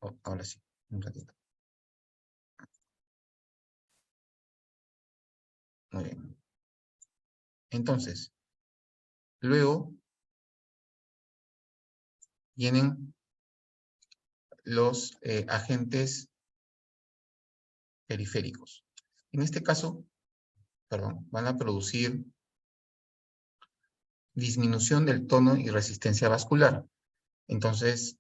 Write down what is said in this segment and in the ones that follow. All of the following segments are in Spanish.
Oh, ahora sí, un ratito. Muy bien. Entonces, luego vienen los agentes periféricos. En este caso, perdón, van a producir disminución del tono y resistencia vascular. Entonces,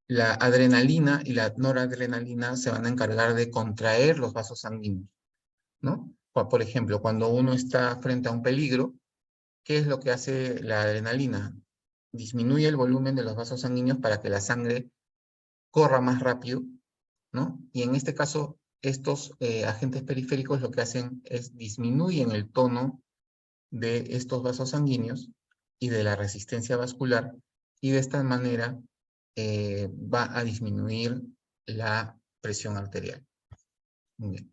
la adrenalina y la noradrenalina se van a encargar de contraer los vasos sanguíneos, ¿no? Por ejemplo, cuando uno está frente a un peligro, ¿qué es lo que hace la adrenalina? Disminuye el volumen de los vasos sanguíneos para que la sangre corra más rápido, ¿no? Y en este caso, estos agentes periféricos lo que hacen es disminuyen el tono de estos vasos sanguíneos y de la resistencia vascular, y de esta manera va a disminuir la presión arterial. Muy bien.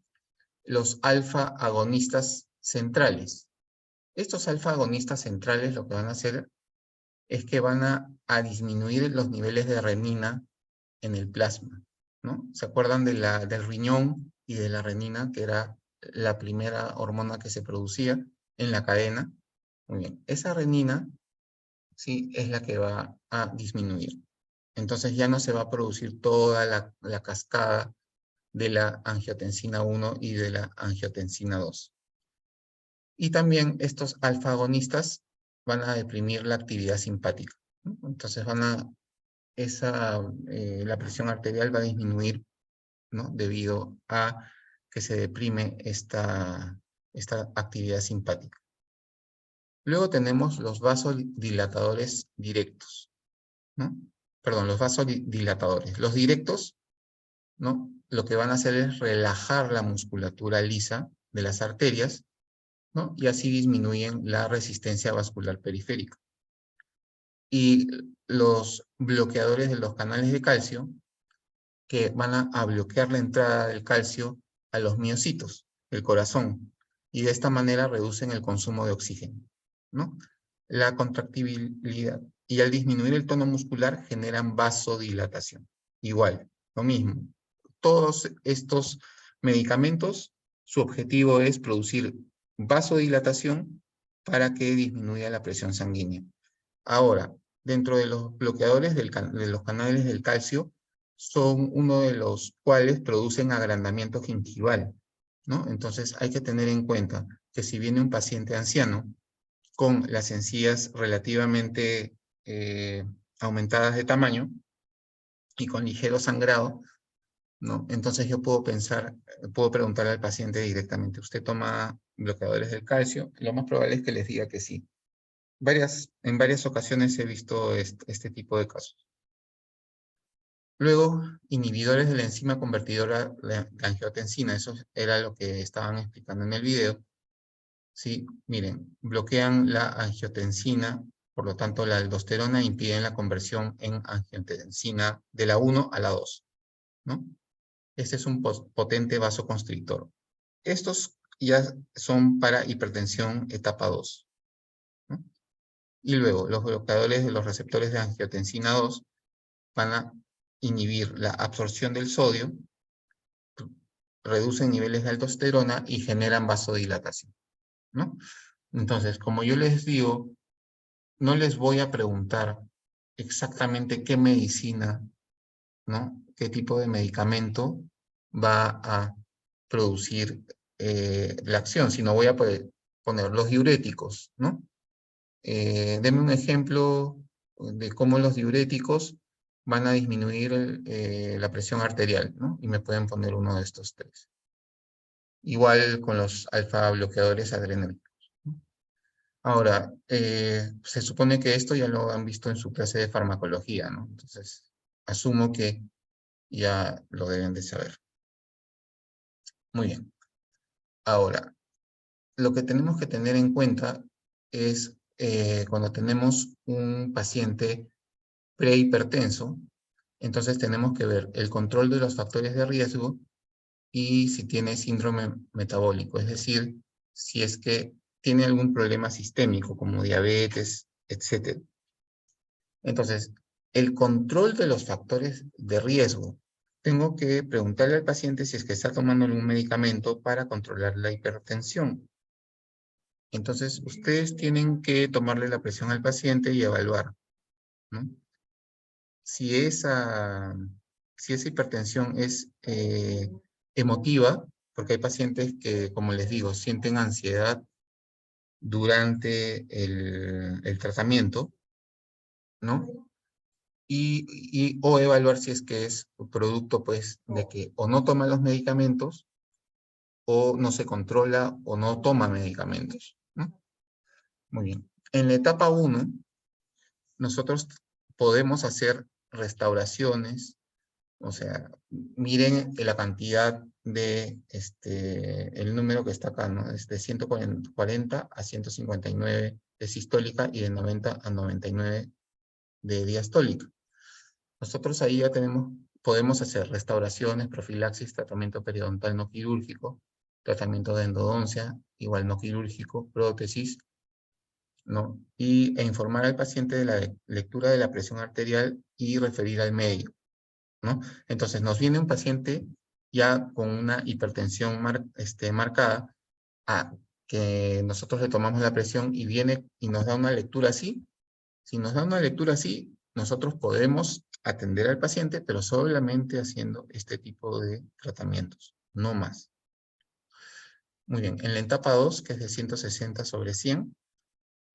Los alfa agonistas centrales. Estos alfa agonistas centrales lo que van a hacer es que van a disminuir los niveles de renina en el plasma, ¿no? ¿Se acuerdan del riñón y de la renina, que era la primera hormona que se producía en la cadena? Muy bien, esa renina, sí, es la que va a disminuir. Entonces ya no se va a producir toda la cascada de la angiotensina 1 y de la angiotensina 2. Y también estos alfa-agonistas van a deprimir la actividad simpática, ¿no? Entonces la presión arterial va a disminuir, ¿no? Debido a que se deprime esta actividad simpática. Luego tenemos los vasodilatadores directos, ¿no? Perdón, los vasodilatadores. Los directos, ¿no? Lo que van a hacer es relajar la musculatura lisa de las arterias, ¿no? Y así disminuyen la resistencia vascular periférica. Y los bloqueadores de los canales de calcio, que van a bloquear la entrada del calcio a los miocitos del corazón, y de esta manera reducen el consumo de oxígeno, ¿no? La contractibilidad, y al disminuir el tono muscular generan vasodilatación. Igual, lo mismo. Todos estos medicamentos, su objetivo es producir vasodilatación para que disminuya la presión sanguínea. Ahora, dentro de los bloqueadores de los canales del calcio, son uno de los cuales producen agrandamiento gingival, ¿no? Entonces hay que tener en cuenta que si viene un paciente anciano con las encías relativamente aumentadas de tamaño y con ligero sangrado, ¿no? Entonces yo puedo preguntar al paciente directamente, ¿usted toma bloqueadores del calcio? Lo más probable es que les diga que sí. En varias ocasiones he visto este tipo de casos. Luego, inhibidores de la enzima convertidora de angiotensina, eso era lo que estaban explicando en el video. Sí, miren, bloquean la angiotensina, por lo tanto la aldosterona, impiden la conversión en angiotensina de la 1 a la 2, ¿no? Este es un potente vasoconstrictor. Estos ya son para hipertensión etapa 2, ¿no? Y luego, los bloqueadores de los receptores de angiotensina 2 van a inhibir la absorción del sodio, reducen niveles de aldosterona y generan vasodilatación, ¿no? Entonces, como yo les digo, no les voy a preguntar exactamente qué medicina, ¿no? Qué tipo de medicamento va a producir la acción, sino voy a poner los diuréticos, ¿no? Deme un ejemplo de cómo los diuréticos van a disminuir la presión arterial, ¿no? Y me pueden poner uno de estos tres. Igual con los alfa bloqueadores adrenérgicos, ¿no? Ahora, se supone que esto ya lo han visto en su clase de farmacología, ¿no? Entonces, asumo que ya lo deben de saber. Muy bien. Ahora, lo que tenemos que tener en cuenta es cuando tenemos un paciente prehipertenso, entonces tenemos que ver el control de los factores de riesgo y si tiene síndrome metabólico, es decir, si es que tiene algún problema sistémico como diabetes, etc. Entonces, el control de los factores de riesgo. Tengo que preguntarle al paciente si es que está tomando algún medicamento para controlar la hipertensión. Entonces, ustedes tienen que tomarle la presión al paciente y evaluar, ¿no? Si esa hipertensión es emotiva, porque hay pacientes que, como les digo, sienten ansiedad durante el tratamiento, ¿no? O evaluar si es que es producto, pues, de que o no toma los medicamentos, o no se controla, o no toma medicamentos, ¿no? Muy bien. En la etapa 1, nosotros podemos hacer restauraciones, o sea, miren la cantidad de, el número que está acá, ¿no? Es de 140 a 159 de sistólica y de 90 a 99 de diastólica. Nosotros ahí ya podemos hacer restauraciones, profilaxis, tratamiento periodontal no quirúrgico, tratamiento de endodoncia, igual no quirúrgico, prótesis, ¿no? E informar al paciente de la lectura de la presión arterial y referir al médico, ¿no? Entonces, nos viene un paciente ya con una hipertensión marcada, que nosotros le tomamos la presión y viene y nos da una lectura así. Si nos da una lectura así, nosotros podemos atender al paciente, pero solamente haciendo este tipo de tratamientos, no más. Muy bien, en la etapa 2, que es de 160/100,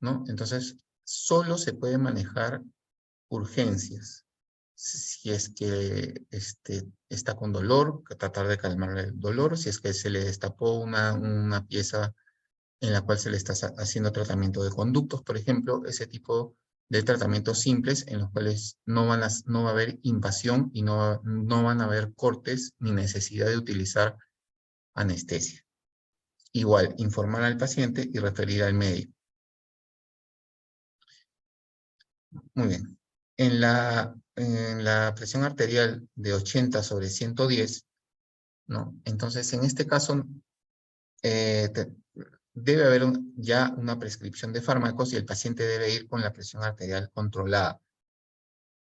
¿no? Entonces, solo se puede manejar urgencias. Si es que está con dolor, tratar de calmar el dolor. Si es que se le destapó una pieza en la cual se le está haciendo tratamiento de conductos, por ejemplo, ese tipo de tratamientos simples en los cuales no va a haber invasión y no van a haber cortes ni necesidad de utilizar anestesia. Igual, informar al paciente y referir al médico. Muy bien. En la presión arterial de 80/110, ¿no? Entonces, en este caso, debe haber ya una prescripción de fármacos y el paciente debe ir con la presión arterial controlada,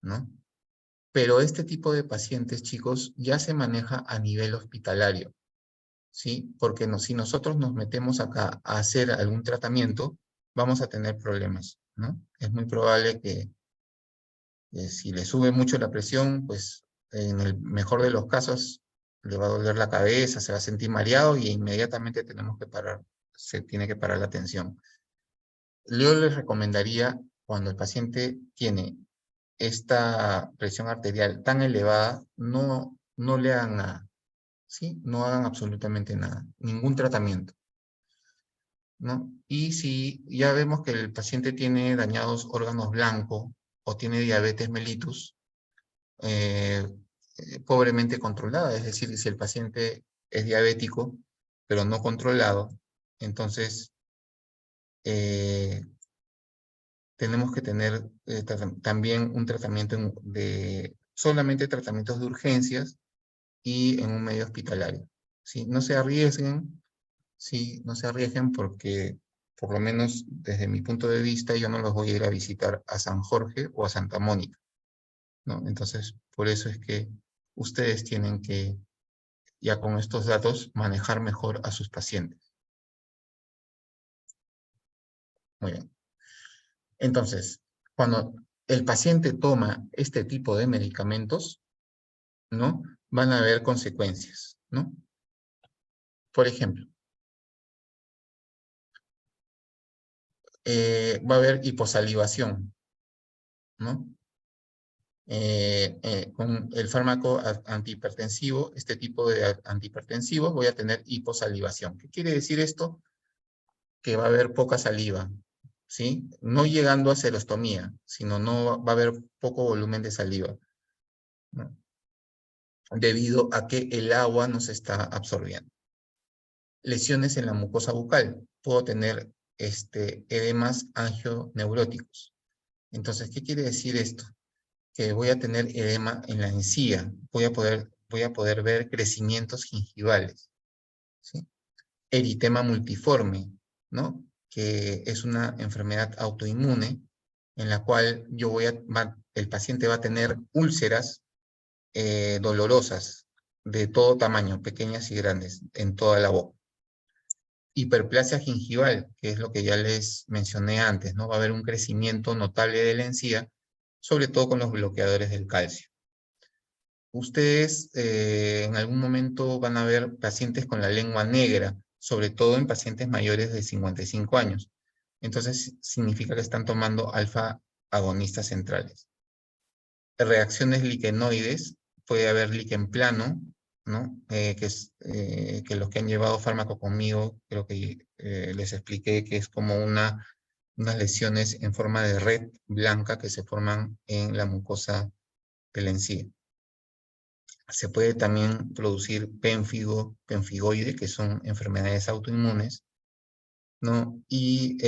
¿no? Pero este tipo de pacientes, chicos, ya se maneja a nivel hospitalario, ¿sí? Porque si nosotros nos metemos acá a hacer algún tratamiento, vamos a tener problemas, ¿no? Es muy probable que si le sube mucho la presión, pues en el mejor de los casos le va a doler la cabeza, se va a sentir mareado y inmediatamente tenemos que parar, se tiene que parar la atención. Yo les recomendaría, cuando el paciente tiene esta presión arterial tan elevada, no le hagan nada, ¿sí? No hagan absolutamente nada, ningún tratamiento, ¿no? Y si ya vemos que el paciente tiene dañados órganos blancos o tiene diabetes mellitus, pobremente controlada, es decir, si el paciente es diabético, pero no controlado, entonces tenemos que tener también un tratamiento solamente tratamientos de urgencias y en un medio hospitalario. ¿Sí? No se arriesguen, ¿sí? No se arriesguen porque, por lo menos desde mi punto de vista, yo no los voy a ir a visitar a San Jorge o a Santa Mónica, ¿no? Entonces, por eso es que ustedes tienen que, ya con estos datos, manejar mejor a sus pacientes. Muy bien. Entonces, cuando el paciente toma este tipo de medicamentos, ¿no? Van a haber consecuencias, ¿no? Por ejemplo, va a haber hiposalivación, ¿no? Con el fármaco antihipertensivo, este tipo de antihipertensivos, voy a tener hiposalivación. ¿Qué quiere decir esto? Que va a haber poca saliva, ¿sí? No llegando a serostomía, sino no va a haber poco volumen de saliva, ¿no? Debido a que el agua no se está absorbiendo. Lesiones en la mucosa bucal. Puedo tener edemas angioneuróticos. Entonces, ¿qué quiere decir esto? Que voy a tener edema en la encía. Voy a poder ver crecimientos gingivales, ¿sí? Eritema multiforme, ¿no? Que es una enfermedad autoinmune en la cual el paciente va a tener úlceras dolorosas de todo tamaño, pequeñas y grandes, en toda la boca. Hiperplasia gingival, que es lo que ya les mencioné antes, ¿no? Va a haber un crecimiento notable de la encía, sobre todo con los bloqueadores del calcio. Ustedes en algún momento van a ver pacientes con la lengua negra, sobre todo en pacientes mayores de 55 años. Entonces significa que están tomando alfa agonistas centrales. Reacciones liquenoides, puede haber líquen plano, ¿no? Que los que han llevado fármaco conmigo, creo que les expliqué que es como unas lesiones en forma de red blanca que se forman en la mucosa de la encía. Se puede también producir pemfigoide, que son enfermedades autoinmunes, ¿no? Y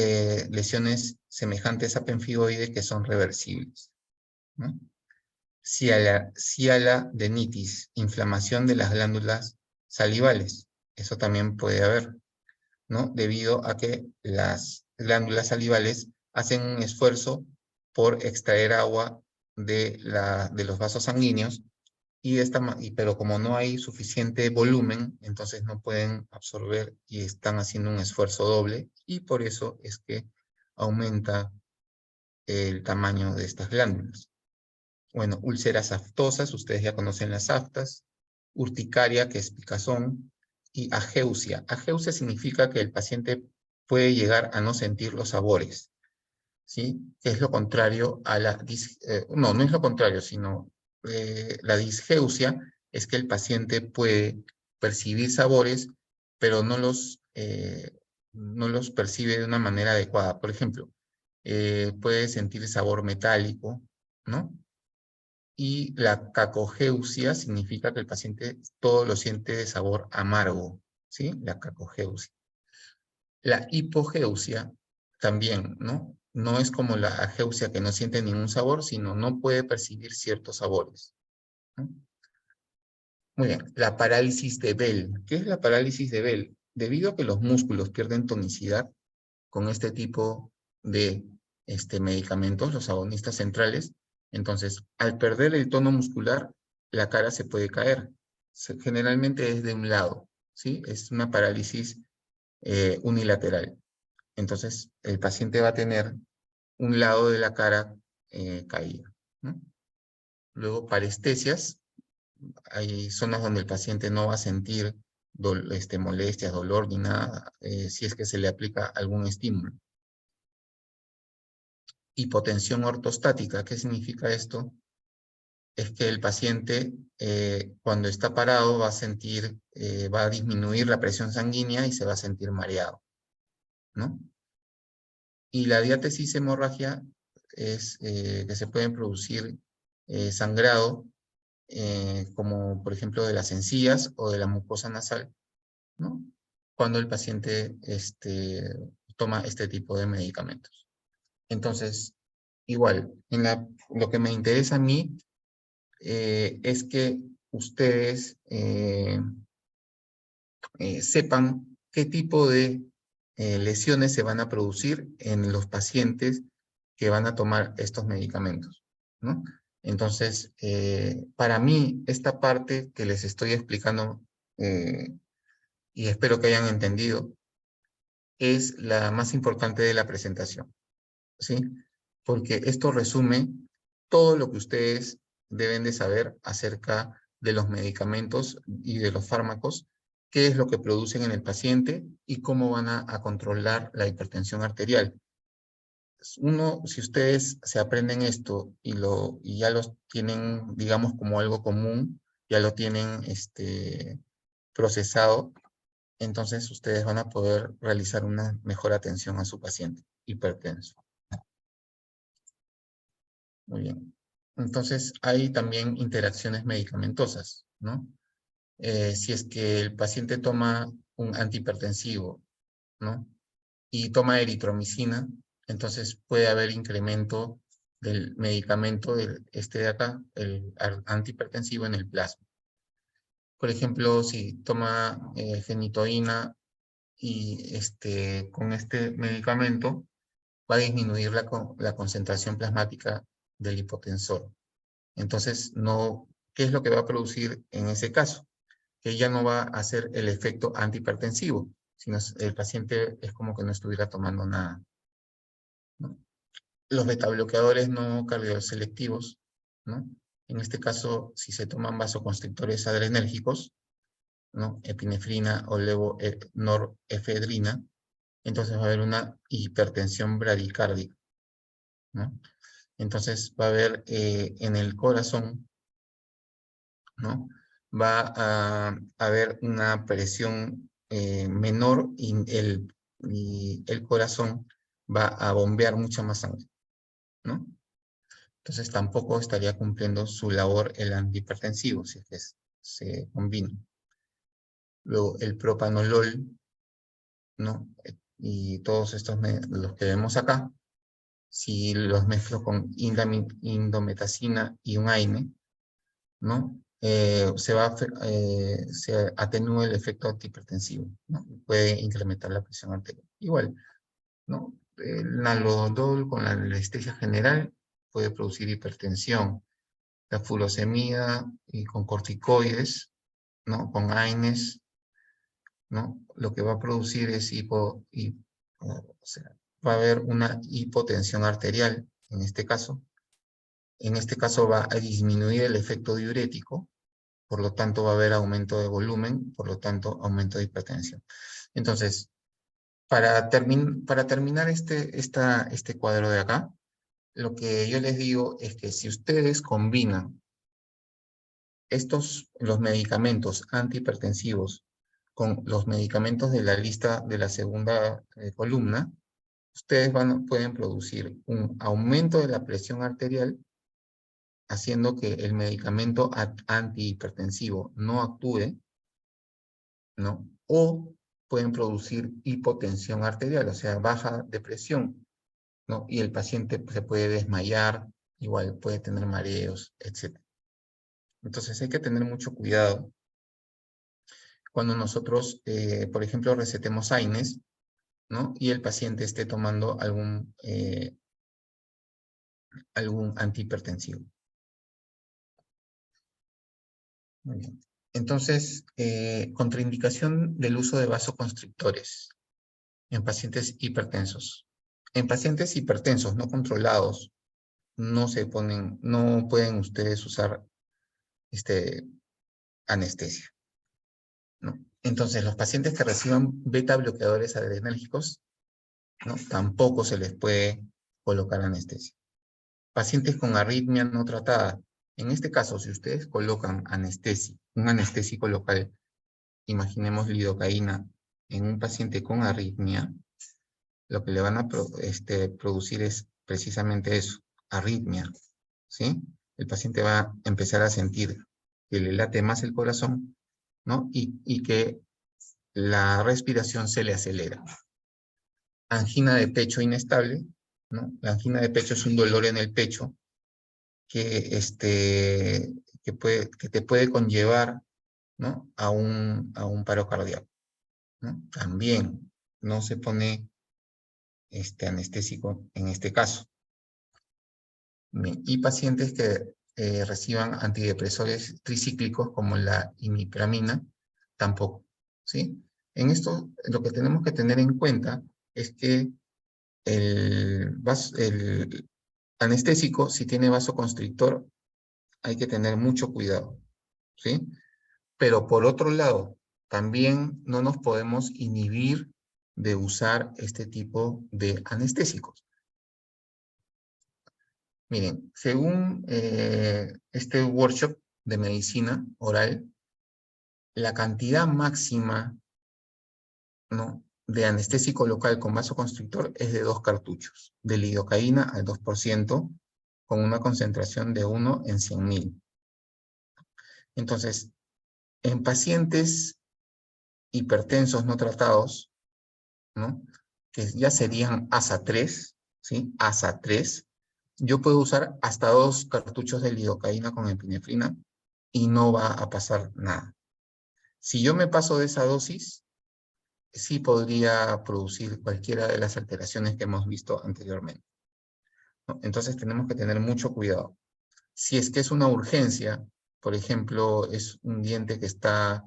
lesiones semejantes a pemfigoide que son reversibles, ¿no? Sialadenitis, inflamación de las glándulas salivales. Eso también puede haber, ¿no? Debido a que las glándulas salivales hacen un esfuerzo por extraer agua de los vasos sanguíneos, pero como no hay suficiente volumen, entonces no pueden absorber y están haciendo un esfuerzo doble, y por eso es que aumenta el tamaño de estas glándulas. Bueno, úlceras aftosas, ustedes ya conocen las aftas, urticaria, que es picazón, y ageusia. Ageusia significa que el paciente puede llegar a no sentir los sabores, ¿sí? Que es lo contrario a no es lo contrario, sino la disgeusia es que el paciente puede percibir sabores, pero no los percibe de una manera adecuada. Por ejemplo, puede sentir sabor metálico, ¿no? Y la cacogeusia significa que el paciente todo lo siente de sabor amargo, ¿sí? La cacogeusia. La hipogeusia también, ¿no? No es como la ageusia que no siente ningún sabor, sino no puede percibir ciertos sabores, ¿no? Muy bien, la parálisis de Bell. ¿Qué es la parálisis de Bell? Debido a que los músculos pierden tonicidad con este tipo de medicamentos, los agonistas centrales, entonces, al perder el tono muscular, la cara se puede caer. Generalmente es de un lado, ¿sí? Es una parálisis unilateral. Entonces, el paciente va a tener un lado de la cara caído, ¿no? Luego, parestesias. Hay zonas donde el paciente no va a sentir molestias, dolor ni nada, si es que se le aplica algún estímulo. Hipotensión ortostática. ¿Qué significa esto? Es que el paciente cuando está parado va a disminuir la presión sanguínea y se va a sentir mareado, ¿no? Y la diátesis hemorragia es que se pueden producir sangrado, como por ejemplo de las encías o de la mucosa nasal, ¿no? Cuando el paciente toma este tipo de medicamentos. Entonces, igual, lo que me interesa a mí es que ustedes sepan qué tipo de lesiones se van a producir en los pacientes que van a tomar estos medicamentos, ¿no? Entonces, para mí, esta parte que les estoy explicando, y espero que hayan entendido, es la más importante de la presentación, ¿sí? Porque esto resume todo lo que ustedes deben de saber acerca de los medicamentos y de los fármacos, qué es lo que producen en el paciente y cómo van a controlar la hipertensión arterial. Si ustedes se aprenden esto y ya los tienen, digamos, como algo común, ya lo tienen procesado, entonces ustedes van a poder realizar una mejor atención a su paciente hipertenso. Muy bien. Entonces, hay también interacciones medicamentosas, ¿no? Si es que el paciente toma un antihipertensivo, ¿no? Y toma eritromicina, entonces puede haber incremento del medicamento de acá, el antihipertensivo en el plasma. Por ejemplo, si toma fenitoína y con este medicamento, va a disminuir la concentración plasmática del hipotensor. Entonces, ¿qué es lo que va a producir en ese caso? Que ya no va a hacer el efecto antihipertensivo, sino el paciente es como que no estuviera tomando nada, ¿no? Los betabloqueadores no cardioselectivos, ¿no? En este caso, si se toman vasoconstrictores adrenérgicos, ¿no? Epinefrina o norefedrina, entonces va a haber una hipertensión bradicárdica, ¿no? Entonces va a haber en el corazón, ¿no? Va a haber una presión menor y el corazón va a bombear mucha más sangre, ¿no? Entonces tampoco estaría cumpliendo su labor el antihipertensivo, si es que se combina. Luego el propanolol, ¿no? Y todos estos, los que vemos acá, si los mezclo con indometacina y un AINE, ¿no? Se atenúa el efecto antihipertensivo, ¿no? Puede incrementar la presión arterial. Igual, ¿no? El nalodol con la anestesia general puede producir hipertensión. La furosemida y con corticoides, ¿no? Con AINES, ¿no? Lo que va a producir es o sea, va a haber una hipotensión arterial, en este caso. En este caso va a disminuir el efecto diurético, por lo tanto va a haber aumento de volumen, por lo tanto aumento de hipertensión. Entonces, para terminar este cuadro de acá, lo que yo les digo es que si ustedes combinan los medicamentos antihipertensivos con los medicamentos de la lista de la segunda columna, ustedes pueden producir un aumento de la presión arterial, haciendo que el medicamento antihipertensivo no actúe, ¿no? O pueden producir hipotensión arterial, o sea, baja de presión, ¿no? Y el paciente se puede desmayar, igual puede tener mareos, etc. Entonces hay que tener mucho cuidado cuando nosotros, por ejemplo, recetemos AINES, ¿no? Y el paciente esté tomando algún antihipertensivo. Muy bien. Entonces, contraindicación del uso de vasoconstrictores en pacientes hipertensos. En pacientes hipertensos no controlados, no pueden ustedes usar anestesia, ¿no? Entonces, los pacientes que reciban beta bloqueadores adrenérgicos, ¿no? Tampoco se les puede colocar anestesia. Pacientes con arritmia no tratada. En este caso, si ustedes colocan anestesia, un anestésico local, imaginemos lidocaína, en un paciente con arritmia, lo que le van a producir es precisamente eso, arritmia, ¿sí? El paciente va a empezar a sentir que le late más el corazón, ¿no? Y que la respiración se le acelera. Angina de pecho inestable, ¿no? La angina de pecho es un dolor en el pecho que te puede conllevar, ¿no? a un paro cardíaco, ¿no? También no se pone anestésico en este caso. Y pacientes que reciban antidepresores tricíclicos como la imipramina, tampoco, ¿sí? En esto, lo que tenemos que tener en cuenta es que el anestésico, si tiene vasoconstrictor, hay que tener mucho cuidado, ¿sí? Pero por otro lado, también no nos podemos inhibir de usar este tipo de anestésicos. Miren, según este workshop de medicina oral, la cantidad máxima, ¿no? de anestésico local con vasoconstrictor es de 2 cartuchos, de lidocaína al 2%, con una concentración de 1 en 100.000. Entonces, en pacientes hipertensos no tratados, ¿no? que ya serían ASA 3, ¿sí? ASA 3, yo puedo usar hasta 2 cartuchos de lidocaína con epinefrina y no va a pasar nada. Si yo me paso de esa dosis, sí podría producir cualquiera de las alteraciones que hemos visto anteriormente, ¿no? Entonces tenemos que tener mucho cuidado. Si es que es una urgencia, por ejemplo, es un diente que está,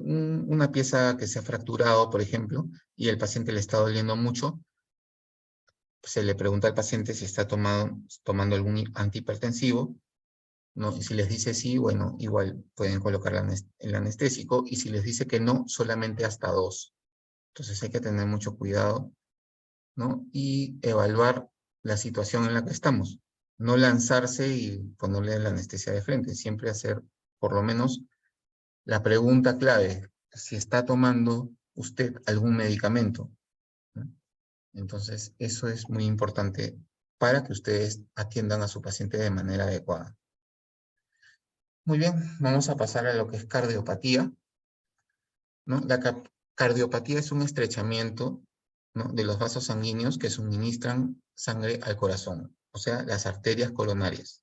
una pieza que se ha fracturado, por ejemplo, y el paciente le está doliendo mucho, se le pregunta al paciente si está tomando algún antihipertensivo, ¿no? Y si les dice sí, bueno, igual pueden colocar el anestésico, y si les dice que no, solamente hasta 2. Entonces hay que tener mucho cuidado, ¿no? Y evaluar la situación en la que estamos. No lanzarse y ponerle la anestesia de frente, siempre hacer por lo menos la pregunta clave, si está tomando usted algún medicamento, ¿no? Entonces, eso es muy importante para que ustedes atiendan a su paciente de manera adecuada. Muy bien, vamos a pasar a lo que es cardiopatía, ¿no? La cardiopatía es un estrechamiento, ¿no?, de los vasos sanguíneos que suministran sangre al corazón, o sea, las arterias coronarias.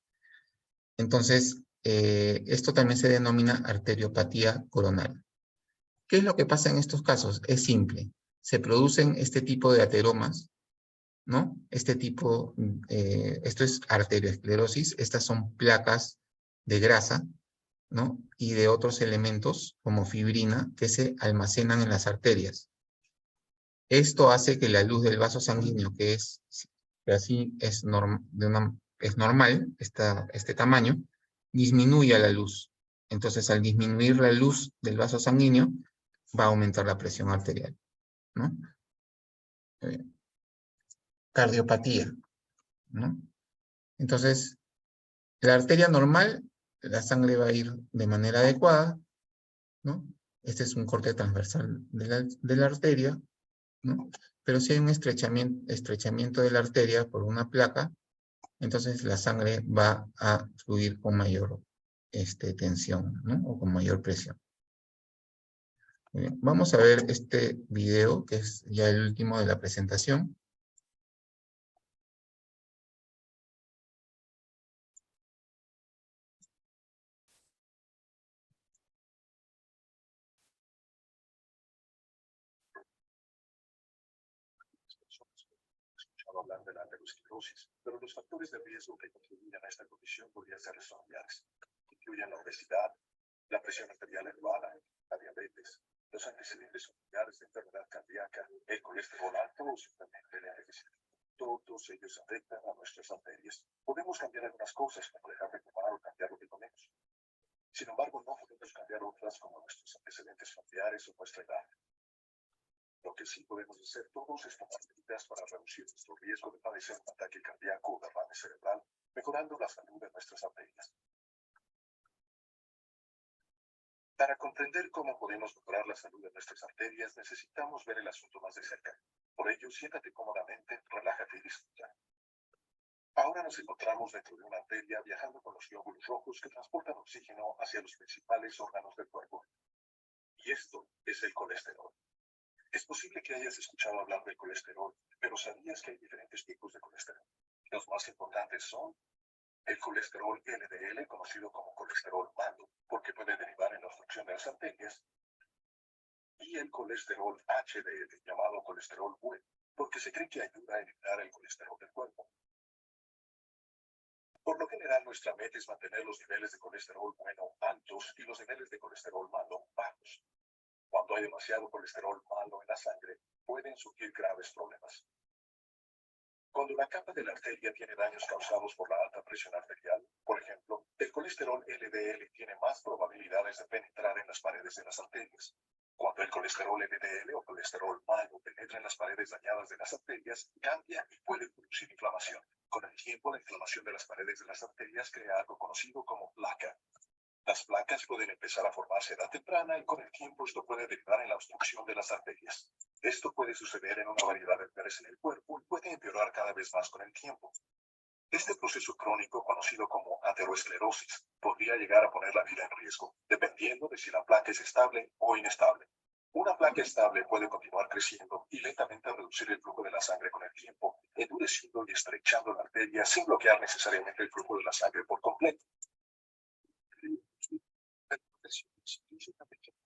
Entonces, esto también se denomina arteriopatía coronaria. ¿Qué es lo que pasa en estos casos? Es simple. Se producen este tipo de ateromas, ¿no? Esto es arteriosclerosis. Estas son placas de grasa, ¿no?, y de otros elementos como fibrina que se almacenan en las arterias. Esto hace que la luz del vaso sanguíneo, que así es, es normal, este tamaño, disminuya la luz. Entonces, al disminuir la luz del vaso sanguíneo, va a aumentar la presión arterial, ¿no? Cardiopatía, ¿no? Entonces, la arteria normal, la sangre va a ir de manera adecuada, ¿no? Este es un corte transversal de la arteria, ¿no? Pero si hay un estrechamiento de la arteria por una placa, entonces la sangre va a fluir con mayor tensión, ¿no?, o con mayor presión. Muy bien. Vamos a ver este video, que es ya el último de la presentación. Hablar de la aterosclerosis, pero los factores de riesgo que contribuyen a esta condición podrían ser familiares. Incluyen la obesidad, la presión arterial elevada, la diabetes, los antecedentes familiares de enfermedad cardíaca, el colesterol alto o simplemente el envejecimiento. Todos ellos afectan a nuestras arterias. Podemos cambiar algunas cosas, como dejar de fumar o cambiar lo que comemos. Sin embargo, no podemos cambiar otras como nuestros antecedentes familiares o nuestra edad. Lo que sí podemos hacer todos es tomar medidas para reducir nuestro riesgo de padecer un ataque cardíaco o derrame cerebral, mejorando la salud de nuestras arterias. Para comprender cómo podemos mejorar la salud de nuestras arterias, necesitamos ver el asunto más de cerca. Por ello, siéntate cómodamente, relájate y disfruta. Ahora nos encontramos dentro de una arteria viajando con los glóbulos rojos que transportan oxígeno hacia los principales órganos del cuerpo. Y esto es el colesterol. Es posible que hayas escuchado hablar del colesterol, pero ¿sabías que hay diferentes tipos de colesterol? Los más importantes son el colesterol LDL, conocido como colesterol malo, porque puede derivar en la obstrucción de las arterias, y el colesterol HDL, llamado colesterol bueno, porque se cree que ayuda a eliminar el colesterol del cuerpo. Por lo general, nuestra meta es mantener los niveles de colesterol bueno altos y los niveles de colesterol malo bajos. Cuando hay demasiado colesterol malo en la sangre, pueden surgir graves problemas. Cuando la capa de la arteria tiene daños causados por la alta presión arterial, por ejemplo, el colesterol LDL tiene más probabilidades de penetrar en las paredes de las arterias. Cuando el colesterol LDL o colesterol malo penetra en las paredes dañadas de las arterias, cambia y puede producir inflamación. Con el tiempo, la inflamación de las paredes de las arterias crea algo conocido como placa. Las placas pueden empezar a formarse a edad temprana y con el tiempo esto puede derivar en la obstrucción de las arterias. Esto puede suceder en una variedad de lugares en el cuerpo y puede empeorar cada vez más con el tiempo. Este proceso crónico, conocido como aterosclerosis, podría llegar a poner la vida en riesgo, dependiendo de si la placa es estable o inestable. Una placa estable puede continuar creciendo y lentamente reducir el flujo de la sangre con el tiempo, endureciendo y estrechando la arteria sin bloquear necesariamente el flujo de la sangre por completo.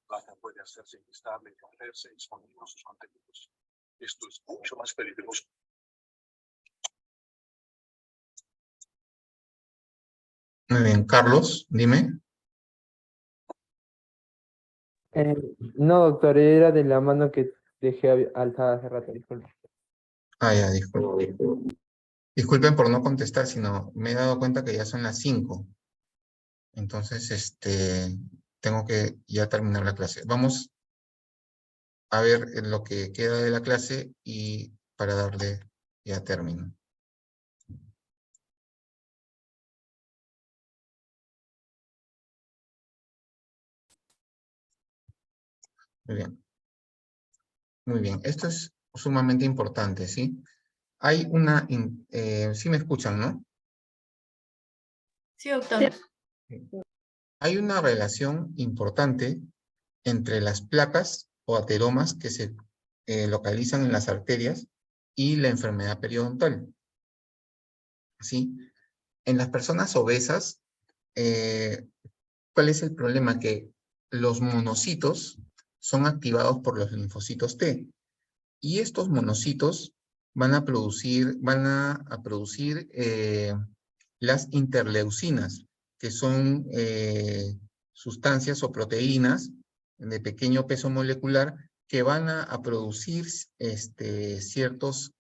placa puede hacerse inestable y romperse exponiendo sus contenidos. Esto es mucho más peligroso. Muy bien, Carlos, dime. No, doctor, era de la mano que dejé alzada hace rato, disculpe. Ah, ya, disculpen. Disculpen por no contestar, sino me he dado cuenta que ya son las 5. Entonces, tengo que ya terminar la clase. Vamos a ver en lo que queda de la clase y para darle ya término. Muy bien. Muy bien. Esto es sumamente importante, ¿sí? Hay una... sí me escuchan, ¿no? Sí, doctor. Hay una relación importante entre las placas o ateromas que se localizan en las arterias y la enfermedad periodontal. ¿Sí? En las personas obesas, ¿cuál es el problema? Que los monocitos son activados por los linfocitos T. Y estos monocitos van a producir las interleucinas, que son sustancias o proteínas de pequeño peso molecular que van a producir ciertos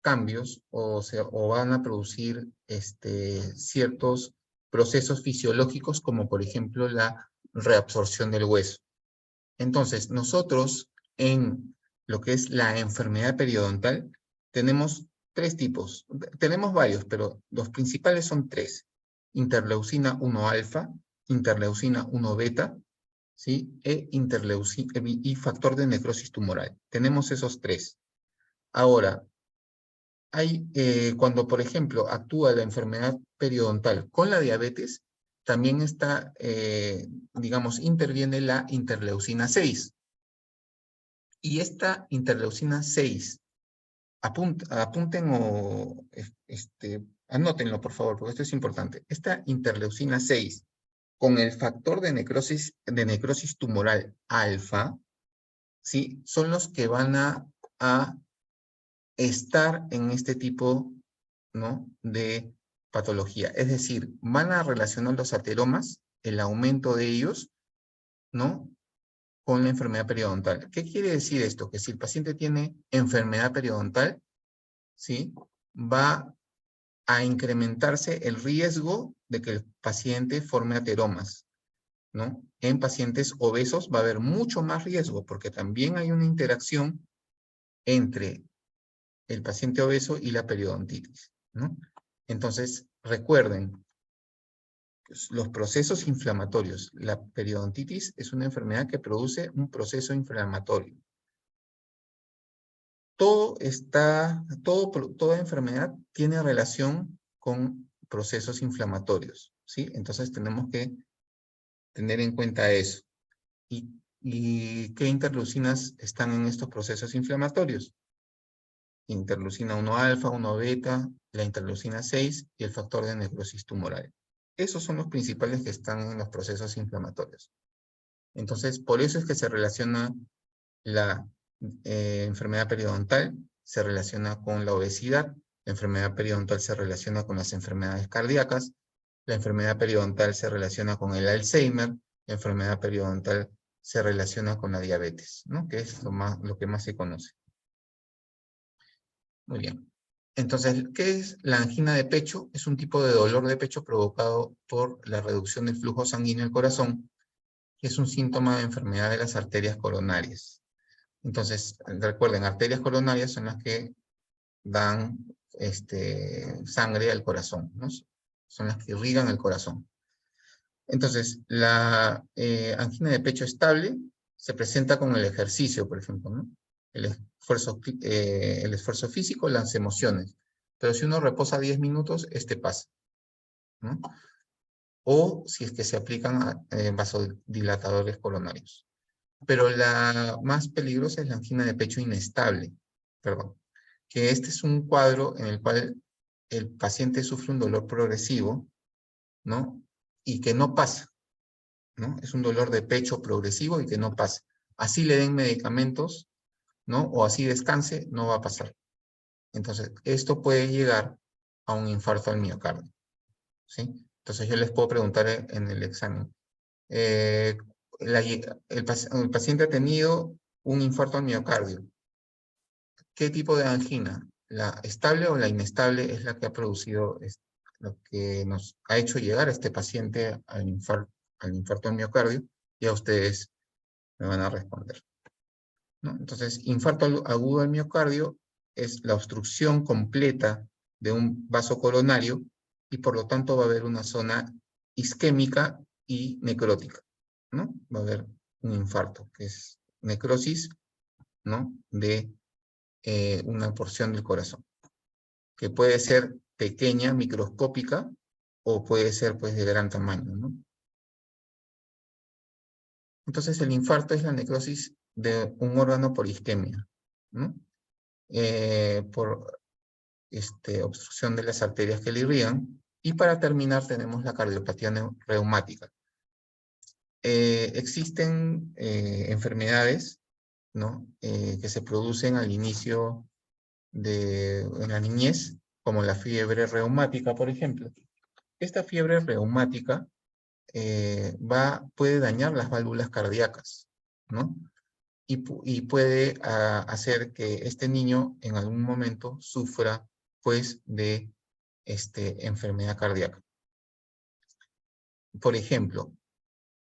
cambios o van a producir ciertos procesos fisiológicos como por ejemplo la reabsorción del hueso. Entonces, nosotros en lo que es la enfermedad periodontal tenemos 3 tipos. Tenemos varios, pero los principales son 3. Interleucina 1 alfa, interleucina 1 beta, ¿sí? Y factor de necrosis tumoral. Tenemos esos 3. Ahora, cuando, por ejemplo, actúa la enfermedad periodontal con la diabetes, también está, digamos, interviene la interleucina 6. Y esta interleucina 6, apunten o anótenlo, por favor, porque esto es importante. Esta interleucina 6, con el factor de necrosis tumoral alfa, ¿sí? Son los que van a estar en este tipo, ¿no?, de patología. Es decir, van a relacionar los ateromas, el aumento de ellos, ¿no?, con la enfermedad periodontal. ¿Qué quiere decir esto? Que si el paciente tiene enfermedad periodontal, ¿sí?, va a incrementarse el riesgo de que el paciente forme ateromas, ¿no? En pacientes obesos va a haber mucho más riesgo porque también hay una interacción entre el paciente obeso y la periodontitis, ¿no? Entonces, recuerden, pues, los procesos inflamatorios. La periodontitis es una enfermedad que produce un proceso inflamatorio. Toda enfermedad tiene relación con procesos inflamatorios, ¿sí? Entonces tenemos que tener en cuenta eso. ¿Y qué interleucinas están en estos procesos inflamatorios? Interleucina 1 alfa, 1 beta, la interleucina 6 y el factor de necrosis tumoral. Esos son los principales que están en los procesos inflamatorios. Entonces, por eso es que se relaciona la enfermedad periodontal, se relaciona con la obesidad, la enfermedad periodontal se relaciona con las enfermedades cardíacas, la enfermedad periodontal se relaciona con el Alzheimer, la enfermedad periodontal se relaciona con la diabetes, ¿no?, que es lo que más se conoce. Muy bien. Entonces, ¿qué es la angina de pecho? Es un tipo de dolor de pecho provocado por la reducción del flujo sanguíneo al corazón, que es un síntoma de enfermedad de las arterias coronarias. Entonces, recuerden, arterias coronarias son las que dan sangre al corazón, ¿no? Son las que irrigan el corazón. Entonces, la angina de pecho estable se presenta con el ejercicio, por ejemplo, ¿no? El esfuerzo físico, las emociones. Pero si uno reposa 10 minutos, pasa, ¿no? O si es que se aplican vasodilatadores coronarios. Pero la más peligrosa es la angina de pecho inestable, perdón. Que este es un cuadro en el cual el paciente sufre un dolor progresivo, ¿no? Y que no pasa. ¿no? Es un dolor de pecho progresivo y que no pasa. Así le den medicamentos, ¿no? O así descanse, no va a pasar. Entonces, esto puede llegar a un infarto al miocardio, ¿sí? Entonces, yo les puedo preguntar en el examen. El paciente ha tenido un infarto al miocardio. ¿Qué tipo de angina? ¿La estable o la inestable es la que ha producido lo que nos ha hecho llegar a este paciente al infarto al miocardio? Ya ustedes me van a responder, ¿no? Entonces, infarto agudo al miocardio es la obstrucción completa de un vaso coronario y por lo tanto va a haber una zona isquémica y necrótica, ¿no? Va a haber un infarto, que es necrosis, ¿no? De una porción del corazón, que puede ser pequeña, microscópica, o puede ser pues de gran tamaño, ¿no? Entonces el infarto es la necrosis de un órgano por isquemia, ¿no? Por obstrucción de las arterias que le irrigan. Y para terminar tenemos la cardiopatía reumática. Existen enfermedades, ¿no? Que se producen al inicio en la niñez, como la fiebre reumática, por ejemplo. Esta fiebre reumática puede dañar las válvulas cardíacas, ¿no? Y puede hacer que este niño en algún momento sufra, pues, de enfermedad cardíaca. Por ejemplo,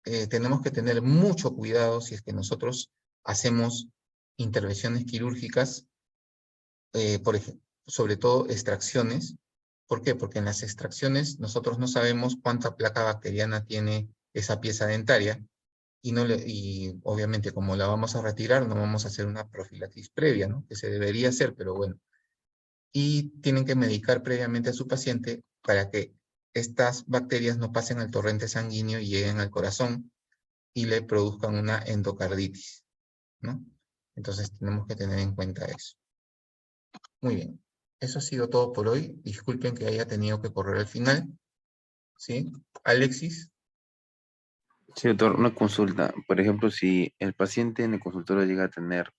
tenemos que tener mucho cuidado si es que nosotros hacemos intervenciones quirúrgicas, por ejemplo, sobre todo extracciones. ¿Por qué? Porque en las extracciones nosotros no sabemos cuánta placa bacteriana tiene esa pieza dentaria y obviamente como la vamos a retirar no vamos a hacer una profilaxis previa, ¿no? Que se debería hacer, pero bueno. Y tienen que medicar previamente a su paciente para que estas bacterias no pasen al torrente sanguíneo y lleguen al corazón y le produzcan una endocarditis, ¿no? Entonces tenemos que tener en cuenta eso. Muy bien. Eso ha sido todo por hoy. Disculpen que haya tenido que correr al final. ¿Sí? Alexis. Sí, doctor, una consulta. Por ejemplo, si el paciente en el consultorio llega a tener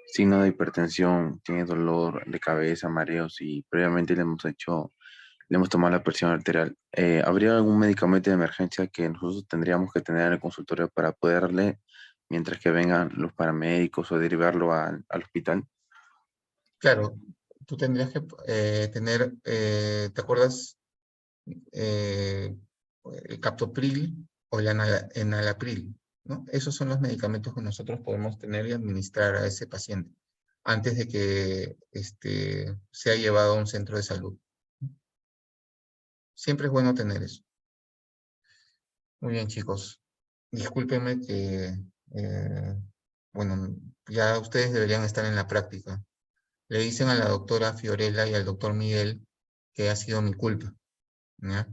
signo de hipertensión, tiene dolor de cabeza, mareos y previamente le hemos tomado la presión arterial, ¿habría algún medicamento de emergencia que nosotros tendríamos que tener en el consultorio para poder darle mientras que vengan los paramédicos o derivarlo al hospital? Claro, tú tendrías que tener, ¿te acuerdas? El captopril o el enalapril, ¿no? Esos son los medicamentos que nosotros podemos tener y administrar a ese paciente antes de que sea llevado a un centro de salud. Siempre es bueno tener eso. Muy bien, chicos. Discúlpenme que, bueno, ya ustedes deberían estar en la práctica. Le dicen a la doctora Fiorella y al doctor Miguel que ha sido mi culpa, ¿ya?